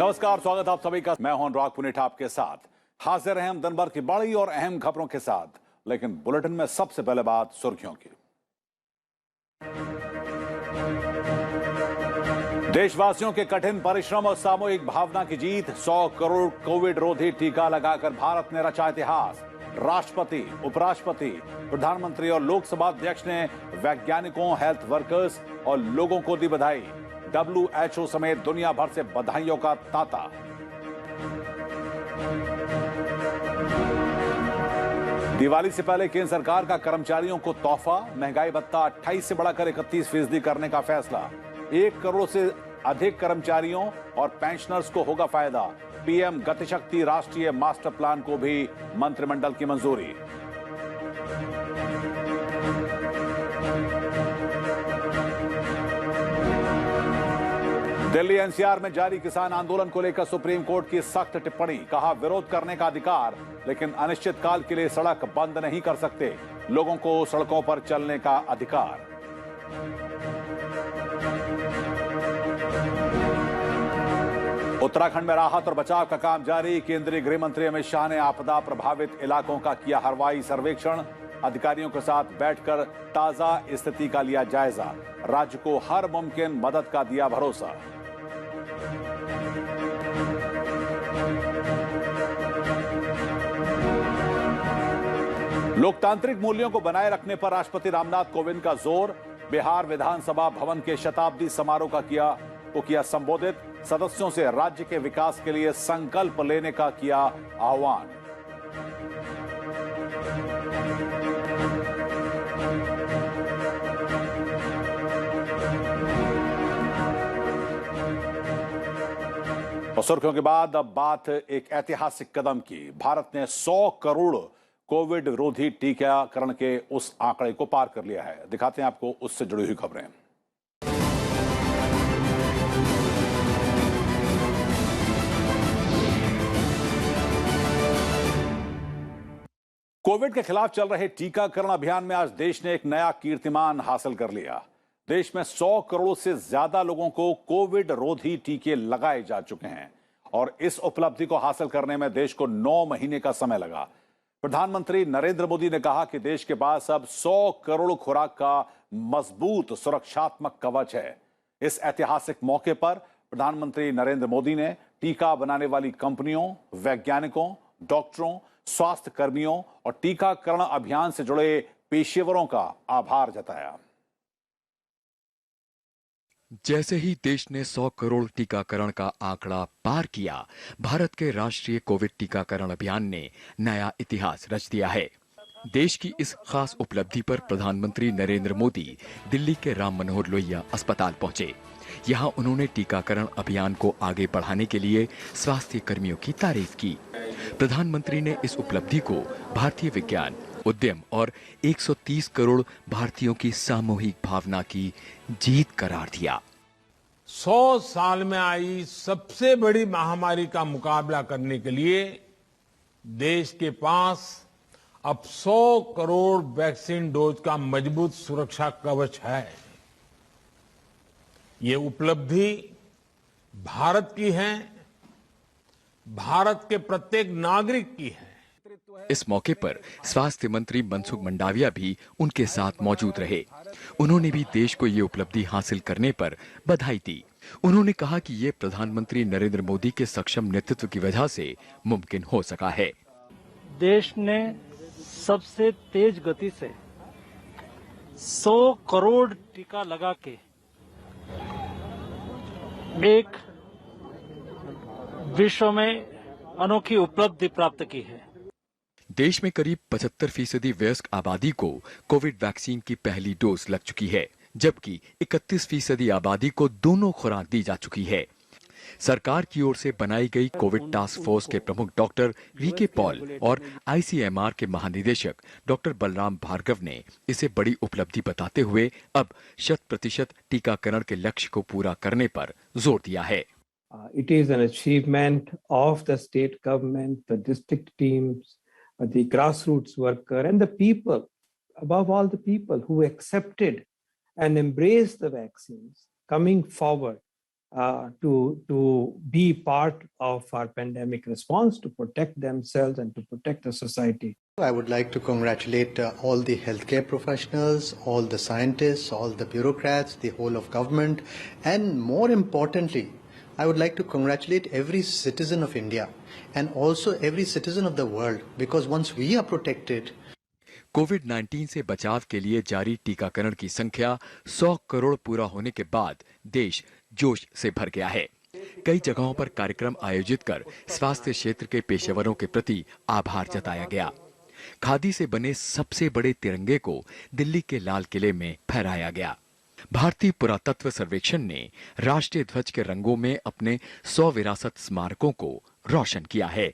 नमस्कार, स्वागत आप सभी का। मैं हूं अनुराग पुनेठा आपके साथ। हाजिर हैं हम दिन भर की बड़ी और अहम खबरों के साथ, लेकिन बुलेटिन में सबसे पहले बात सुर्खियों की। देशवासियों के कठिन परिश्रम और सामूहिक भावना की जीत। 100 करोड़ कोविड रोधी टीका लगाकर भारत ने रचा इतिहास। राष्ट्रपति, उपराष्ट्रपति, प्रधानमंत्री और लोकसभा अध्यक्ष ने वैज्ञानिकों, हेल्थ वर्कर्स और लोगों को दी बधाई। WHO समेत दुनिया भर से बधाइयों का तांता। दिवाली से पहले केंद्र सरकार का कर्मचारियों को तोहफा। महंगाई भत्ता 28 से बढ़ाकर 31% करने का फैसला। 1 करोड़ से अधिक कर्मचारियों और पेंशनर्स को होगा फायदा। पीएम गतिशक्ति राष्ट्रीय मास्टर प्लान को भी मंत्रिमंडल की मंजूरी। दिल्ली एनसीआर में जारी किसान आंदोलन को लेकर सुप्रीम कोर्ट की सख्त टिप्पणी। कहा, विरोध करने का अधिकार, लेकिन अनिश्चितकाल के लिए सड़क बंद नहीं कर सकते। लोगों को सड़कों पर चलने का अधिकार। उत्तराखंड में राहत और बचाव का काम जारी। केंद्रीय गृह मंत्री अमित शाह ने आपदा प्रभावित इलाकों का किया हवाई सर्वेक्षण। अधिकारियों के साथ बैठकर ताजा स्थिति का लिया जायजा। राज्य को हर मुमकिन मदद का दिया भरोसा। लोकतांत्रिक मूल्यों को बनाए रखने पर राष्ट्रपति रामनाथ कोविंद का जोर। बिहार विधानसभा भवन के शताब्दी समारोह का किया संबोधित। सदस्यों से राज्य के विकास के लिए संकल्प लेने का किया आह्वान। और सुर्खियों के बाद अब बात एक ऐतिहासिक कदम की। भारत ने 100 करोड़ कोविड विरोधी टीकाकरण के उस आंकड़े को पार कर लिया है। दिखाते हैं आपको उससे जुड़ी हुई खबरें। कोविड के खिलाफ चल रहे टीकाकरण अभियान में आज देश ने एक नया कीर्तिमान हासिल कर लिया। देश में 100 करोड़ से ज्यादा लोगों को कोविड रोधी टीके लगाए जा चुके हैं और इस उपलब्धि को हासिल करने में देश को 9 महीने का समय लगा। प्रधानमंत्री नरेंद्र मोदी ने कहा कि देश के पास अब 100 करोड़ खुराक का मजबूत सुरक्षात्मक कवच है। इस ऐतिहासिक मौके पर प्रधानमंत्री नरेंद्र मोदी ने टीका बनाने वाली कंपनियों, वैज्ञानिकों, डॉक्टरों, स्वास्थ्य कर्मियों और टीकाकरण अभियान से जुड़े पेशेवरों का आभार जताया। जैसे ही देश ने 100 करोड़ टीकाकरण का आंकड़ा पार किया, भारत के राष्ट्रीय कोविड टीकाकरण अभियान ने नया इतिहास रच दिया है। देश की इस खास उपलब्धि पर प्रधानमंत्री नरेंद्र मोदी दिल्ली के राम मनोहर लोहिया अस्पताल पहुंचे। यहां उन्होंने टीकाकरण अभियान को आगे बढ़ाने के लिए स्वास्थ्य कर्मियों की तारीफ की। प्रधानमंत्री ने इस उपलब्धि को भारतीय विज्ञान, उद्यम और 130 करोड़ भारतीयों की सामूहिक भावना की जीत करार दिया। 100 साल में आई सबसे बड़ी महामारी का मुकाबला करने के लिए देश के पास अब 100 करोड़ वैक्सीन डोज का मजबूत सुरक्षा कवच है। ये उपलब्धि भारत की है, भारत के प्रत्येक नागरिक की है। इस मौके पर स्वास्थ्य मंत्री मनसुख मंडाविया भी उनके साथ मौजूद रहे। उन्होंने भी देश को ये उपलब्धि हासिल करने पर बधाई दी। उन्होंने कहा कि ये प्रधानमंत्री नरेंद्र मोदी के सक्षम नेतृत्व की वजह से मुमकिन हो सका है। देश ने सबसे तेज गति से 100 करोड़ टीका लगा के एक विश्व में अनोखी उपलब्धि प्राप्त की है। देश में करीब 75% वयस्क आबादी को कोविड वैक्सीन की पहली डोज लग चुकी है, जबकि 31% आबादी को दोनों खुराक दी जा चुकी है। सरकार की ओर से बनाई गई कोविड टास्क फोर्स के प्रमुख डॉक्टर वीके पॉल और आईसीएमआर के महानिदेशक डॉक्टर बलराम भार्गव ने इसे बड़ी उपलब्धि बताते हुए अब 100% टीकाकरण के लक्ष्य को पूरा करने पर जोर दिया है। It is an achievement of the state government, the district teams, the grassroots worker and the people, above all the people who accepted and embraced the vaccines, coming forward to be part of our pandemic response, to protect themselves and to protect the society. I would like to congratulate all the healthcare professionals, all the scientists, all the bureaucrats, the whole of government, and more importantly, I would like to congratulate every citizen of India and also every citizen of the world, because once we are protected, कोविड-19 से बचाव के लिए जारी टीकाकरण की संख्या 100 करोड़ पूरा होने के बाद देश जोश से भर गया है। कई जगहों पर कार्यक्रम आयोजित कर स्वास्थ्य क्षेत्र के पेशेवरों के प्रति आभार जताया गया। खादी से बने सबसे बड़े तिरंगे को दिल्ली के लाल किले में फहराया गया। भारतीय पुरातत्व सर्वेक्षण ने राष्ट्रीय ध्वज के रंगों में अपने 100 विरासत स्मारकों को रोशन किया है।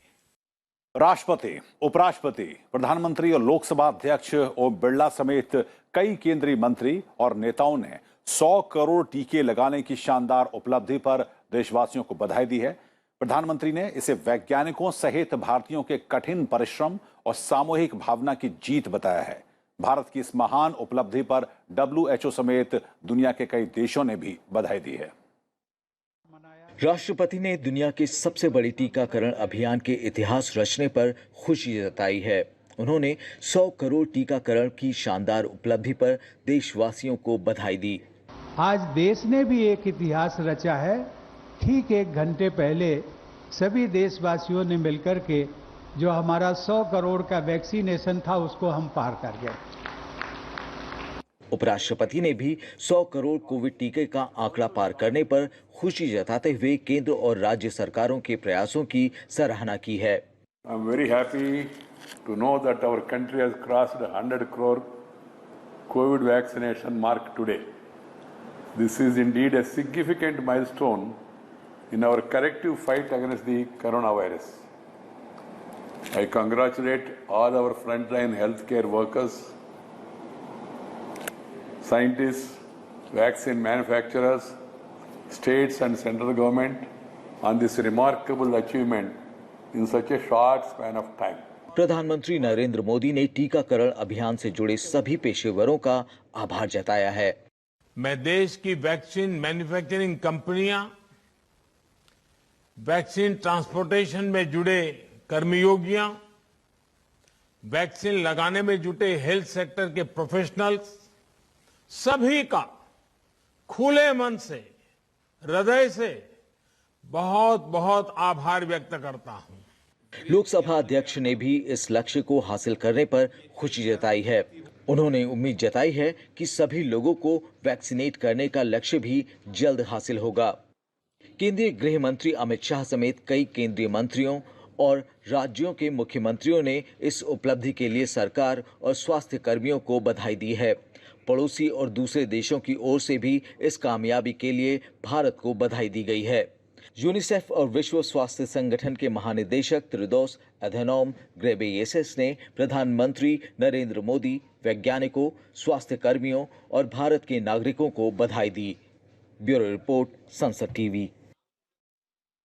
राष्ट्रपति, उपराष्ट्रपति, प्रधानमंत्री और लोकसभा अध्यक्ष ओम बिरला समेत कई केंद्रीय मंत्री और नेताओं ने 100 करोड़ टीके लगाने की शानदार उपलब्धि पर देशवासियों को बधाई दी है। प्रधानमंत्री ने इसे वैज्ञानिकों सहित भारतीयों के कठिन परिश्रम और सामूहिक भावना की जीत बताया है। भारत की इस महान उपलब्धि पर WHO समेत दुनिया के कई देशों ने भी बधाई दी है। राष्ट्रपति ने दुनिया के सबसे बड़ी टीकाकरण अभियान के इतिहास रचने पर खुशी जताई है। उन्होंने 100 करोड़ टीकाकरण की शानदार उपलब्धि पर देशवासियों को बधाई दी। आज देश ने भी एक इतिहास रचा है। ठीक 1 घंटे पहले सभी देशवासियों ने मिलकर के जो हमारा 100 करोड़ का वैक्सीनेशन था उसको हम पार कर गए। उपराष्ट्रपति ने भी 100 करोड़ कोविड टीके का आंकड़ा पार करने पर खुशी जताते हुए केंद्र और राज्य सरकारों के प्रयासों की सराहना की है। I am very happy to know that our country has crossed 100 crore COVID vaccination mark today. This is indeed a significant milestone in our collective fight against the coronavirus. I congratulate all our frontline healthcare workers, scientists, vaccine manufacturers, states and central government on this remarkable achievement in such a short span of time. प्रधानमंत्री नरेंद्र मोदी ने टीकाकरण अभियान से जुड़े सभी पेशेवरों का आभार जताया है। मैं देश की वैक्सीन मैन्युफैक्चरिंग कंपनियां, वैक्सीन ट्रांसपोर्टेशन में जुड़े कर्मयोगियां, वैक्सीन लगाने में जुटे हेल्थ सेक्टर के प्रोफेशनल्स, सभी का खुले मन से, हृदय से बहुत बहुत आभार व्यक्त करता हूं। लोकसभा अध्यक्ष ने भी इस लक्ष्य को हासिल करने पर खुशी जताई है। उन्होंने उम्मीद जताई है कि सभी लोगों को वैक्सीनेट करने का लक्ष्य भी जल्द हासिल होगा। केंद्रीय गृह मंत्री अमित शाह समेत कई केंद्रीय मंत्रियों और राज्यों के मुख्यमंत्रियों ने इस उपलब्धि के लिए सरकार और स्वास्थ्य कर्मियों को बधाई दी है। पड़ोसी और दूसरे देशों की ओर से भी इस कामयाबी के लिए भारत को बधाई दी गई है। यूनिसेफ और विश्व स्वास्थ्य संगठन के महानिदेशक त्रिदोस अधेनोम घेब्रेयेसस ने प्रधानमंत्री नरेंद्र मोदी, वैज्ञानिकों, स्वास्थ्य कर्मियों और भारत के नागरिकों को बधाई दी। ब्यूरो रिपोर्ट, संसद टीवी।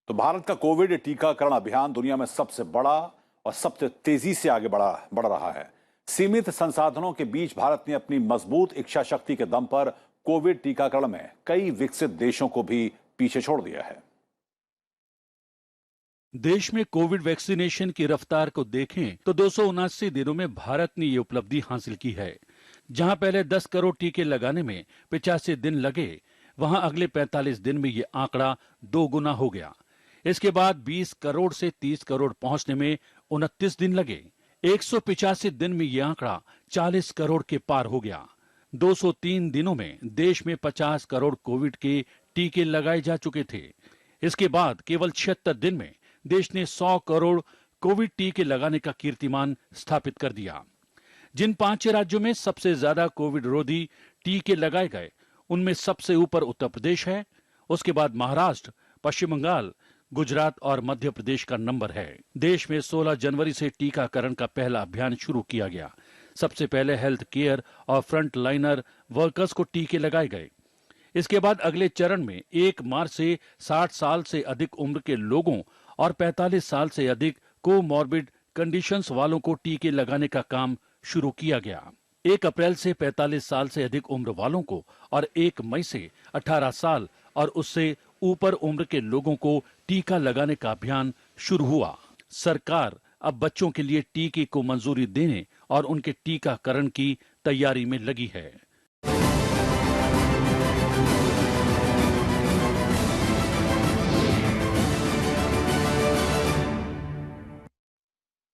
तो भारत का कोविड टीकाकरण अभियान दुनिया में सबसे बड़ा और सबसे तेजी से आगे बढ़ रहा है। सीमित संसाधनों के बीच भारत ने अपनी मजबूत इच्छा शक्ति के दम पर कोविड टीकाकरण में कई विकसित देशों को भी पीछे छोड़ दिया है। देश में कोविड वैक्सीनेशन की रफ्तार को देखें तो 279 दिनों में भारत ने ये उपलब्धि हासिल की है। जहां पहले 10 करोड़ टीके लगाने में 85 दिन लगे, वहां अगले 45 दिन में ये आंकड़ा 2 गुना हो गया। इसके बाद 20 करोड़ से 30 करोड़ पहुंचने में 29 दिन लगे। 185 दिन में यह आंकड़ा 40 करोड़ के पार हो गया। 203 दिनों में देश में 50 करोड़ कोविड के टीके लगाए जा चुके थे। इसके बाद केवल 76 दिन में देश ने 100 करोड़ कोविड टीके लगाने का कीर्तिमान स्थापित कर दिया। जिन 5 राज्यों में सबसे ज्यादा कोविड रोधी टीके लगाए गए, उनमें सबसे ऊपर उत्तर प्रदेश है। उसके बाद महाराष्ट्र, पश्चिम बंगाल, गुजरात और मध्य प्रदेश का नंबर है। देश में 16 जनवरी से टीकाकरण का पहला अभियान शुरू किया गया। सबसे पहले हेल्थ केयर और फ्रंट लाइनर वर्कर्स को टीके लगाए गए। इसके बाद अगले चरण में 1 मार्च से 60 साल से अधिक उम्र के लोगों और 45 साल से अधिक कोमॉर्बिड कंडीशंस वालों को टीके लगाने का काम शुरू किया गया। 1 अप्रैल से 45 साल से अधिक उम्र वालों को और 1 मई से 18 साल और उससे ऊपर उम्र के लोगों को टीका लगाने का अभियान शुरू हुआ। सरकार अब बच्चों के लिए टीके को मंजूरी देने और उनके टीकाकरण की तैयारी में लगी है।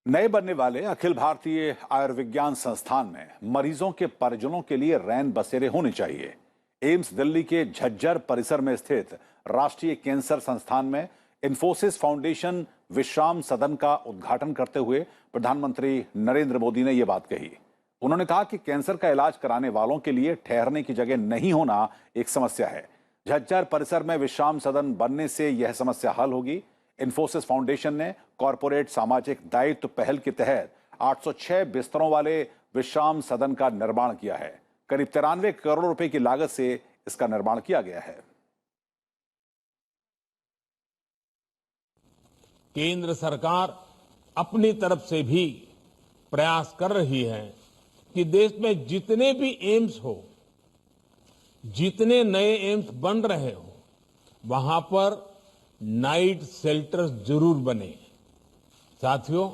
नए बनने वाले अखिल भारतीय आयुर्विज्ञान संस्थान में मरीजों के परिजनों के लिए रैन बसेरे होने चाहिए। एम्स दिल्ली के झज्जर परिसर में स्थित राष्ट्रीय कैंसर संस्थान में इन्फोसिस फाउंडेशन विश्राम सदन का उद्घाटन करते हुए प्रधानमंत्री नरेंद्र मोदी ने यह बात कही। उन्होंने कहा कि कैंसर का इलाज कराने वालों के लिए ठहरने की जगह नहीं होना एक समस्या है। झज्जर परिसर में विश्राम सदन बनने से यह समस्या हल होगी। इन्फोसिस फाउंडेशन ने कॉरपोरेट सामाजिक दायित्व पहल के तहत 806 बिस्तरों वाले विश्राम सदन का निर्माण किया है। करीब 93 करोड़ रुपए की लागत से इसका निर्माण किया गया है। केंद्र सरकार अपनी तरफ से भी प्रयास कर रही है कि देश में जितने भी एम्स हो, जितने नए एम्स बन रहे हो, वहां पर नाइट शेल्टर्स जरूर बने। साथियों,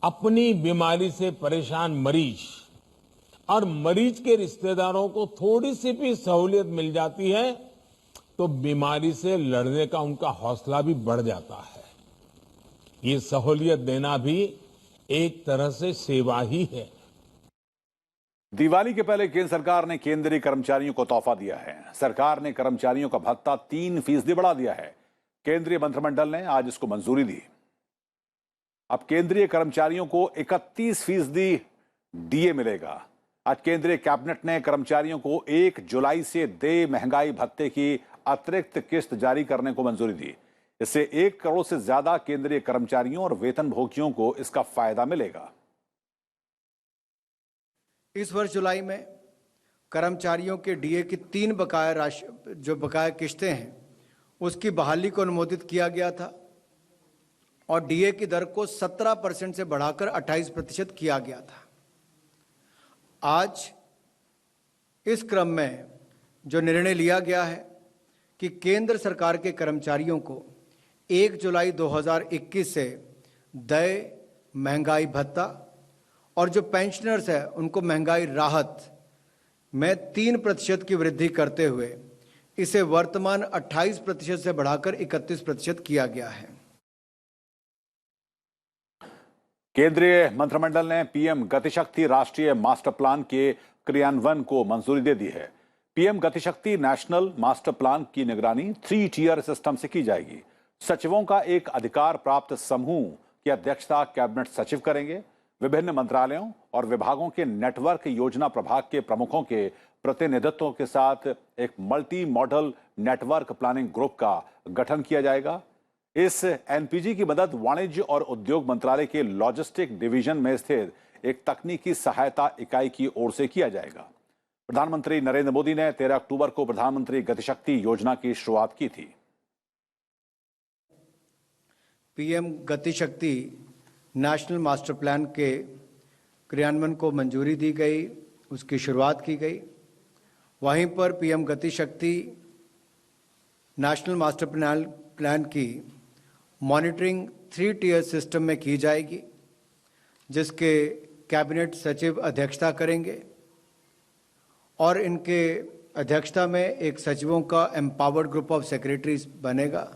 अपनी बीमारी से परेशान मरीज और मरीज के रिश्तेदारों को थोड़ी सी भी सहूलियत मिल जाती है तो बीमारी से लड़ने का उनका हौसला भी बढ़ जाता है। ये सहूलियत देना भी एक तरह से सेवा ही है। दिवाली के पहले केंद्र सरकार ने केंद्रीय कर्मचारियों को तोहफा दिया है। सरकार ने कर्मचारियों का भत्ता 3% बढ़ा दिया है। केंद्रीय मंत्रिमंडल ने आज इसको मंजूरी दी। अब केंद्रीय कर्मचारियों को 31% डीए मिलेगा। आज केंद्रीय कैबिनेट ने कर्मचारियों को 1 जुलाई से देय महंगाई भत्ते की अतिरिक्त किस्त जारी करने को मंजूरी दी। इससे 1 करोड़ से ज्यादा केंद्रीय कर्मचारियों और वेतनभोगियों को इसका फायदा मिलेगा। इस वर्ष जुलाई में कर्मचारियों के डीए की 3 बकाया राशि जो बकाया किस्तें हैं उसकी बहाली को अनुमोदित किया गया था और डीए की दर को 17% से बढ़ाकर 28% किया गया था। आज इस क्रम में जो निर्णय लिया गया है कि केंद्र सरकार के कर्मचारियों को 1 जुलाई 2021 से देय महंगाई भत्ता और जो पेंशनर्स है उनको महंगाई राहत में 3% की वृद्धि करते हुए इसे वर्तमान 28% से बढ़ाकर 31% किया गया है। केंद्रीय मंत्रिमंडल ने पीएम गतिशक्ति राष्ट्रीय मास्टर प्लान के क्रियान्वयन को मंजूरी दे दी है। PM Gatishakti national master plan की निगरानी 3 टियर सिस्टम से की जाएगी। सचिवों का एक अधिकार प्राप्त समूह की अध्यक्षता कैबिनेट सचिव करेंगे। विभिन्न मंत्रालयों और विभागों के नेटवर्क योजना प्रभाग के प्रमुखों के प्रतिनिधित्व के साथ एक multi modal network planning group का गठन किया जाएगा। इस एनपीजी की मदद वाणिज्य और उद्योग मंत्रालय के लॉजिस्टिक डिवीजन में स्थित एक तकनीकी सहायता इकाई की ओर से किया जाएगा। प्रधानमंत्री नरेंद्र मोदी ने 13 अक्टूबर को प्रधानमंत्री गतिशक्ति योजना की शुरुआत की थी। PM Gatishakti national master plan के क्रियान्वयन को मंजूरी दी गई, उसकी शुरुआत की गई। वहीं पर PM Gatishakti national master plan की मॉनिटरिंग 3 टियर सिस्टम में की जाएगी, जिसके कैबिनेट सचिव अध्यक्षता करेंगे और इनके अध्यक्षता में एक सचिवों का एम्पावर्ड ग्रुप ऑफ सेक्रेटरीज बनेगा।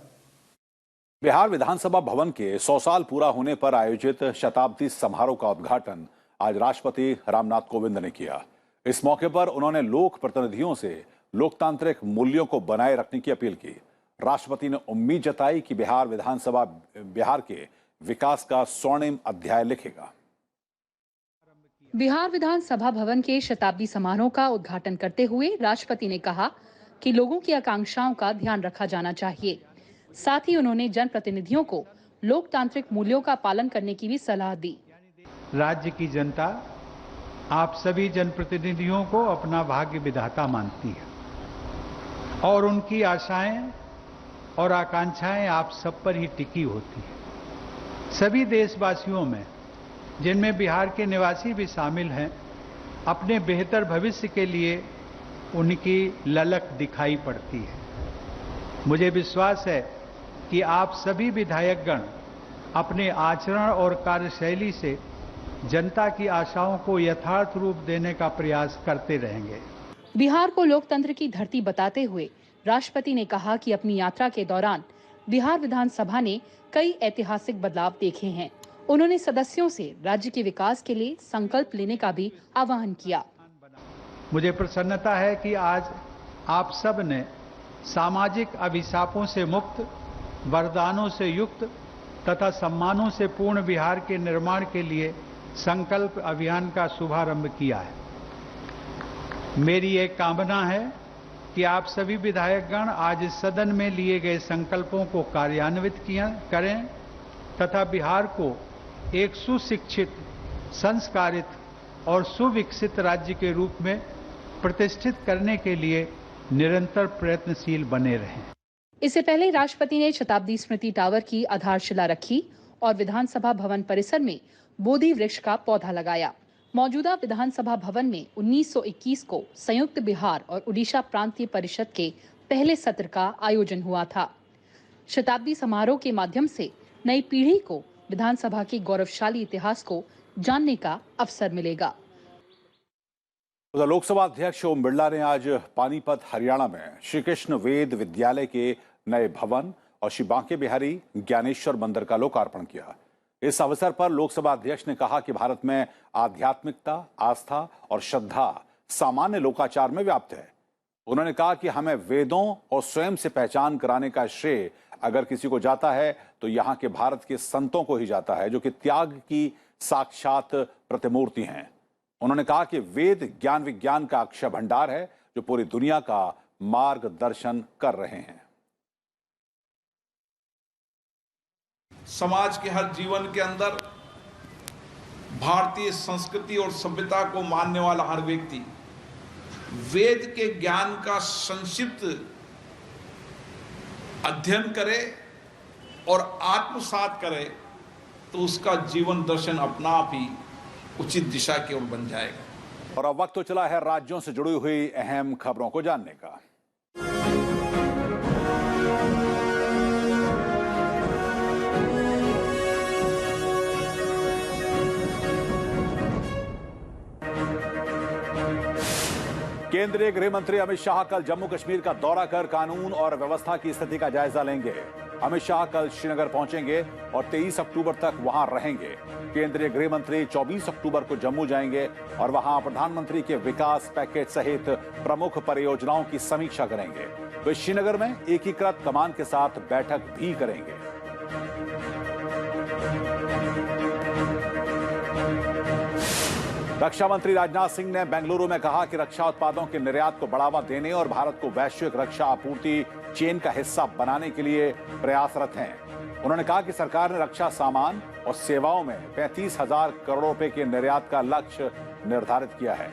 बिहार विधानसभा भवन के 100 साल पूरा होने पर आयोजित शताब्दी समारोह का उद्घाटन आज राष्ट्रपति रामनाथ कोविंद ने किया। इस मौके पर उन्होंने लोक प्रतिनिधियों से लोकतांत्रिक मूल्यों को बनाए रखने की अपील की। राष्ट्रपति ने उम्मीद जताई कि बिहार विधानसभा बिहार के विकास का स्वर्णिम अध्याय लिखेगा। बिहार विधानसभा भवन के शताब्दी समारोह का उद्घाटन करते हुए राष्ट्रपति ने कहा कि लोगों की आकांक्षाओं का ध्यान रखा जाना चाहिए। साथ ही उन्होंने जनप्रतिनिधियों को लोकतांत्रिक मूल्यों का पालन करने की भी सलाह दी। राज्य की जनता आप सभी जनप्रतिनिधियों को अपना भाग्य विधाता मानती है और उनकी आशाएं और आकांक्षाएं आप सब पर ही टिकी होती है। सभी देशवासियों में, जिनमें बिहार के निवासी भी शामिल हैं, अपने बेहतर भविष्य के लिए उनकी ललक दिखाई पड़ती है। मुझे विश्वास है कि आप सभी विधायकगण अपने आचरण और कार्यशैली से जनता की आशाओं को यथार्थ रूप देने का प्रयास करते रहेंगे। बिहार को लोकतंत्र की धरती बताते हुए राष्ट्रपति ने कहा कि अपनी यात्रा के दौरान बिहार विधानसभा ने कई ऐतिहासिक बदलाव देखे हैं। उन्होंने सदस्यों से राज्य के विकास के लिए संकल्प लेने का भी आह्वान किया। मुझे प्रसन्नता है कि आज आप सब ने सामाजिक अभिशापों से मुक्त, वरदानों से युक्त तथा सम्मानों से पूर्ण बिहार के निर्माण के लिए संकल्प अभियान का शुभारंभ किया है। मेरी एक कामना है कि आप सभी विधायकगण आज इस सदन में लिए गए संकल्पों को कार्यान्वित करें तथा बिहार को एक सुशिक्षित, संस्कारित और सुविकसित राज्य के रूप में प्रतिष्ठित करने के लिए निरंतर प्रयत्नशील बने रहें। इससे पहले राष्ट्रपति ने शताब्दी स्मृति टावर की आधारशिला रखी और विधानसभा भवन परिसर में बोधि वृक्ष का पौधा लगाया। मौजूदा विधानसभा भवन में 1921 को संयुक्त बिहार और उड़ीसा प्रांतीय परिषद के पहले सत्र का आयोजन हुआ था। शताब्दी समारोह के माध्यम से नई पीढ़ी को विधानसभा के गौरवशाली इतिहास को जानने का अवसर मिलेगा। उधर लोकसभा अध्यक्ष ओम बिरला ने आज पानीपत हरियाणा में श्री कृष्ण वेद विद्यालय के नए भवन और श्री बांके बिहारी ज्ञानेश्वर मंदिर का लोकार्पण किया। इस अवसर पर लोकसभा अध्यक्ष ने कहा कि भारत में आध्यात्मिकता, आस्था और श्रद्धा सामान्य लोकाचार में व्याप्त है। उन्होंने कहा कि हमें वेदों और स्वयं से पहचान कराने का श्रेय अगर किसी को जाता है तो यहाँ के भारत के संतों को ही जाता है, जो कि त्याग की साक्षात प्रतिमूर्ति हैं। उन्होंने कहा कि वेद ज्ञान विज्ञान का अक्षय भंडार है, जो पूरी दुनिया का मार्गदर्शन कर रहे हैं। समाज के हर जीवन के अंदर भारतीय संस्कृति और सभ्यता को मानने वाला हर व्यक्ति वेद के ज्ञान का संक्षिप्त अध्ययन करे और आत्मसात करे तो उसका जीवन दर्शन अपना आप ही उचित दिशा की ओर बन जाएगा। और अब वक्त तो चला है राज्यों से जुड़ी हुई अहम खबरों को जानने का। केंद्रीय गृह मंत्री अमित शाह कल जम्मू कश्मीर का दौरा कर कानून और व्यवस्था की स्थिति का जायजा लेंगे। अमित शाह कल श्रीनगर पहुंचेंगे और 23 अक्टूबर तक वहां रहेंगे। केंद्रीय गृह मंत्री 24 अक्टूबर को जम्मू जाएंगे और वहां प्रधानमंत्री के विकास पैकेज सहित प्रमुख परियोजनाओं की समीक्षा करेंगे। वे श्रीनगर में एकीकृत कमान के साथ बैठक भी करेंगे। रक्षा मंत्री राजनाथ सिंह ने बेंगलुरु में कहा कि रक्षा उत्पादों के निर्यात को बढ़ावा देने और भारत को वैश्विक रक्षा आपूर्ति चेन का हिस्सा बनाने के लिए प्रयासरत हैं। उन्होंने कहा कि सरकार ने रक्षा सामान और सेवाओं में 35,000 करोड़ रुपए के निर्यात का लक्ष्य निर्धारित किया है।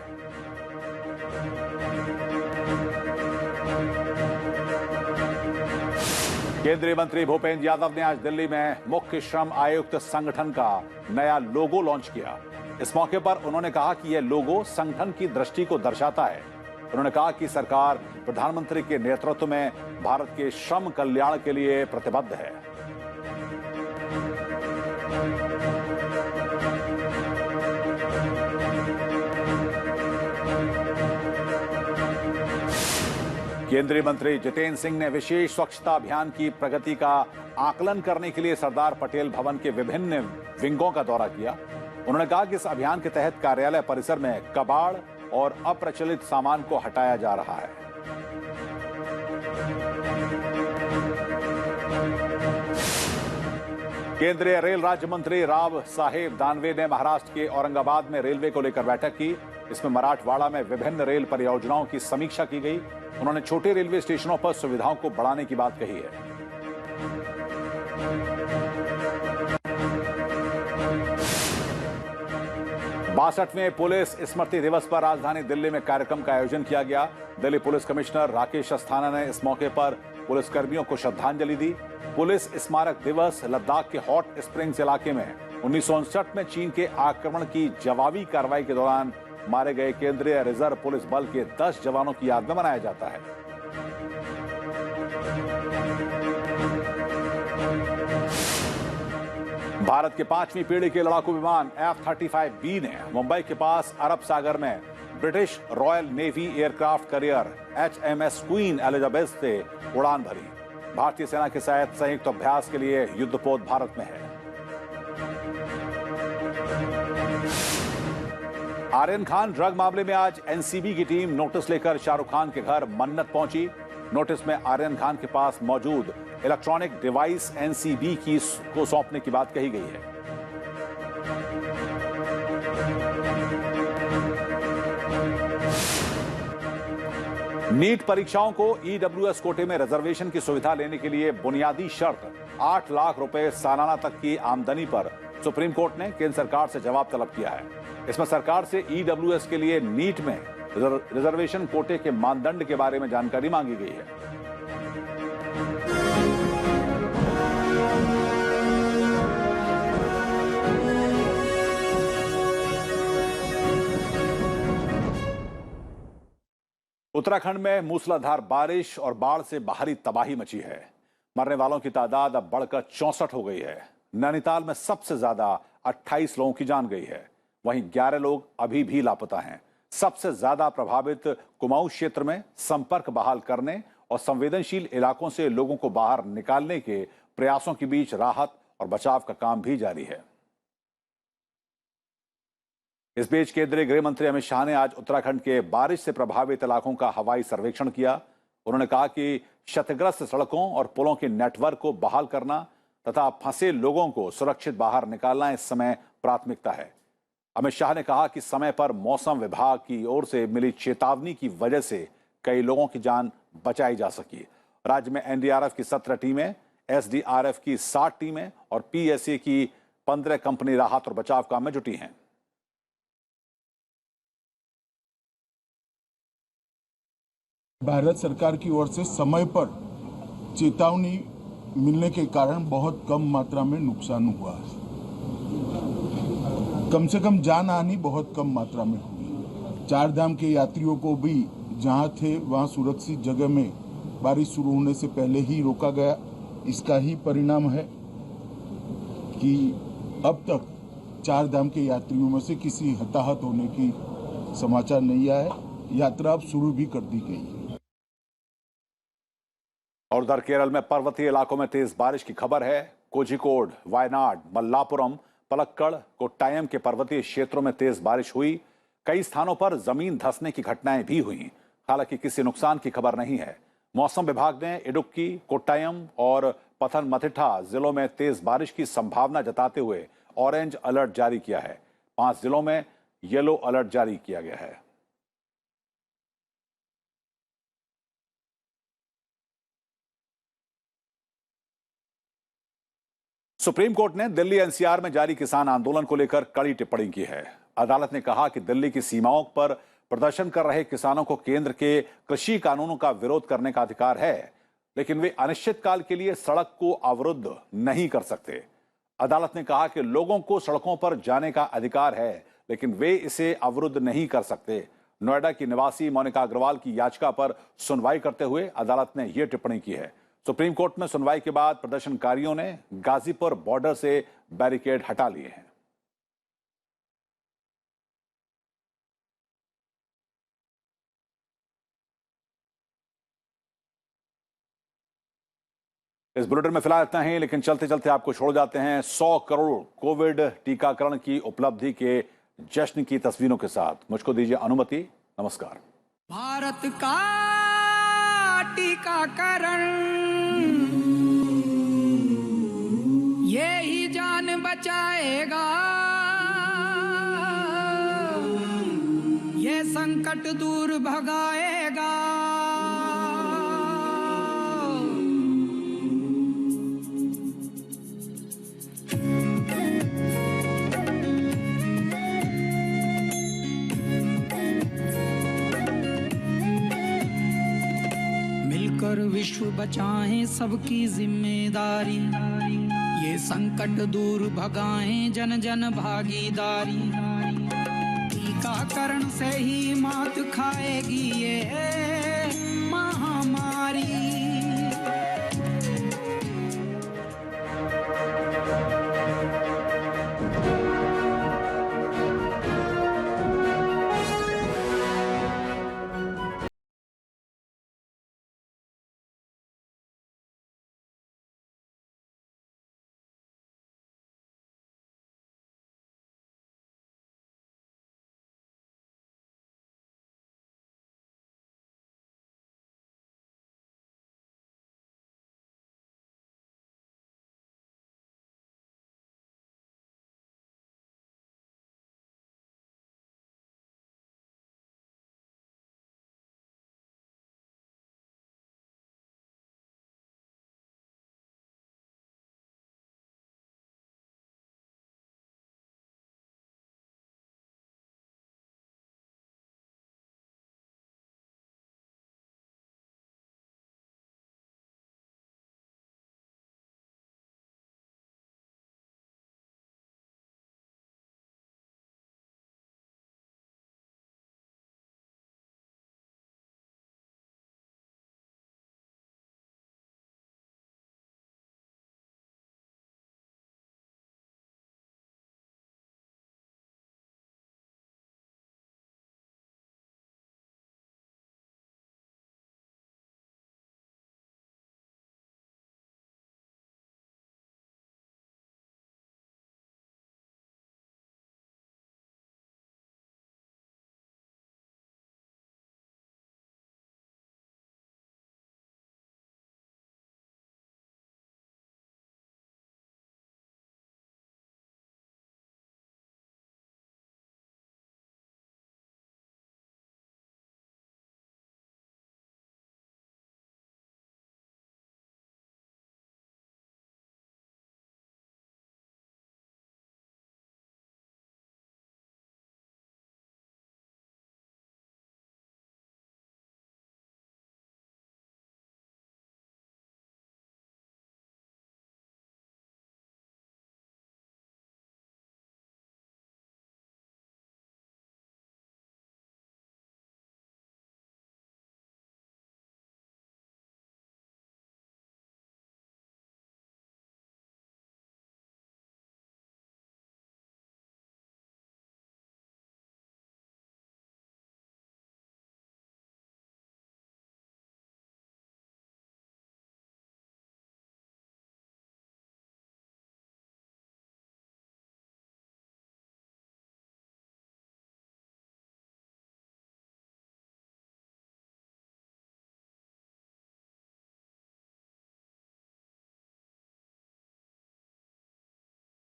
केंद्रीय मंत्री भूपेंद्र यादव ने आज दिल्ली में मुख्य श्रम आयुक्त संगठन का नया लोगो लॉन्च किया। इस मौके पर उन्होंने कहा कि यह लोगो संगठन की दृष्टि को दर्शाता है। उन्होंने कहा कि सरकार प्रधानमंत्री के नेतृत्व में भारत के श्रम कल्याण के लिए प्रतिबद्ध है। केंद्रीय मंत्री जितेंद्र सिंह ने विशेष स्वच्छता अभियान की प्रगति का आकलन करने के लिए सरदार पटेल भवन के विभिन्न विंगों का दौरा किया। उन्होंने कहा कि इस अभियान के तहत कार्यालय परिसर में कबाड़ और अप्रचलित सामान को हटाया जा रहा है। केंद्रीय रेल राज्य मंत्री राव साहेब दानवे ने महाराष्ट्र के औरंगाबाद में रेलवे को लेकर बैठक की। इसमें मराठवाड़ा में विभिन्न रेल परियोजनाओं की समीक्षा की गई। उन्होंने छोटे रेलवे स्टेशनों पर सुविधाओं को बढ़ाने की बात कही है। 62वें पुलिस स्मृति दिवस पर राजधानी दिल्ली में कार्यक्रम का आयोजन किया गया। दिल्ली पुलिस कमिश्नर राकेश अस्थाना ने इस मौके पर पुलिसकर्मियों को श्रद्धांजलि दी। पुलिस स्मारक दिवस लद्दाख के हॉट स्प्रिंग्स इलाके में 1959 में चीन के आक्रमण की जवाबी कार्रवाई के दौरान मारे गए केंद्रीय रिजर्व पुलिस बल के 10 जवानों की याद में मनाया जाता है। भारत के 5वीं पीढ़ी के लड़ाकू विमान F-35B ने मुंबई के पास अरब सागर में British royal navy aircraft carrier HMS queen Elizabeth से उड़ान भरी। भारतीय सेना के साथ संयुक्त अभ्यास के लिए युद्धपोत भारत में है। आर्यन खान ड्रग मामले में आज एनसीबी की टीम नोटिस लेकर शाहरुख खान के घर मन्नत पहुंची। नोटिस में आर्यन खान के पास मौजूद इलेक्ट्रॉनिक डिवाइस एनसीबी को सौंपने की बात कही गई है। नीट परीक्षाओं को ईडब्ल्यूएस कोटे में रिजर्वेशन की सुविधा लेने के लिए बुनियादी शर्त 8 लाख रुपए सालाना तक की आमदनी पर सुप्रीम कोर्ट ने केंद्र सरकार से जवाब तलब किया है। इसमें सरकार से ईडब्ल्यूएस के लिए नीट में रिजर्वेशन कोटे के मानदंड के बारे में जानकारी मांगी गई है। उत्तराखंड में मूसलाधार बारिश और बाढ़ से बाहरी तबाही मची है। मरने वालों की तादाद अब बढ़कर 64 हो गई है। नैनीताल में सबसे ज्यादा 28 लोगों की जान गई है। वहीं 11 लोग अभी भी लापता हैं। सबसे ज्यादा प्रभावित कुमाऊं क्षेत्र में संपर्क बहाल करने और संवेदनशील इलाकों से लोगों को बाहर निकालने के प्रयासों के बीच राहत और बचाव का काम भी जारी है। इस बीच केंद्रीय गृह मंत्री अमित शाह ने आज उत्तराखंड के बारिश से प्रभावित इलाकों का हवाई सर्वेक्षण किया। उन्होंने कहा कि क्षतिग्रस्त सड़कों और पुलों के नेटवर्क को बहाल करना तथा फंसे लोगों को सुरक्षित बाहर निकालना इस समय प्राथमिकता है। अमित शाह ने कहा कि समय पर मौसम विभाग की ओर से मिली चेतावनी की वजह से कई लोगों की जान बचाई जा सकी। राज्य में एनडीआरएफ की 17 टीमें, एसडीआरएफ की 60 टीमें और पीएसए की 15 कंपनी राहत और बचाव काम में जुटी हैं। भारत सरकार की ओर से समय पर चेतावनी मिलने के कारण बहुत कम मात्रा में नुकसान हुआ। कम से कम जान हानि बहुत कम मात्रा में हुई। 4 धाम के यात्रियों को भी जहां थे वहां सुरक्षित जगह में बारिश शुरू होने से पहले ही रोका गया। इसका ही परिणाम है कि अब तक 4 धाम के यात्रियों में से किसी हताहत होने की समाचार नहीं आया है। यात्रा अब शुरू भी कर दी गई है। और उधर केरल में पर्वतीय इलाकों में तेज बारिश की खबर है। कोझिकोड, वायनाड, मल्लापुरम, पलक्कड़, कोट्टायम के पर्वतीय क्षेत्रों में तेज बारिश हुई। कई स्थानों पर जमीन धंसने की घटनाएं भी हुई। हालांकि किसी नुकसान की खबर नहीं है। मौसम विभाग ने इडुक्की, कोट्टायम और पथनमथिट्टा जिलों में तेज बारिश की संभावना जताते हुए ऑरेंज अलर्ट जारी किया है। 5 जिलों में येलो अलर्ट जारी किया गया है। सुप्रीम कोर्ट ने दिल्ली एनसीआर में जारी किसान आंदोलन को लेकर कड़ी टिप्पणी की है। अदालत ने कहा कि दिल्ली की सीमाओं पर प्रदर्शन कर रहे किसानों को केंद्र के कृषि कानूनों का विरोध करने का अधिकार है, लेकिन वे अनिश्चितकाल के लिए सड़क को अवरुद्ध नहीं कर सकते। अदालत ने कहा कि लोगों को सड़कों पर जाने का अधिकार है, लेकिन वे इसे अवरुद्ध नहीं कर सकते। नोएडा की निवासी मोनिका अग्रवाल की याचिका पर सुनवाई करते हुए अदालत ने यह टिप्पणी की है। सुप्रीम कोर्ट में सुनवाई के बाद प्रदर्शनकारियों ने गाजीपुर बॉर्डर से बैरिकेड हटा लिए हैं। इस बुलेटिन में फिलहाल इतना ही, लेकिन चलते चलते आपको छोड़ जाते हैं 100 करोड़ कोविड टीकाकरण की उपलब्धि के जश्न की तस्वीरों के साथ। मुझको दीजिए अनुमति। नमस्कार। भारत का टीकाकरण ये ही जान बचाएगा, ये संकट दूर भगाएगा। मिलकर विश्व बचाएं सबकी जिम्मेदारी, ये संकट दूर भगाएं जन जन भागीदारी। टीकाकरण से ही मात खाएगी ये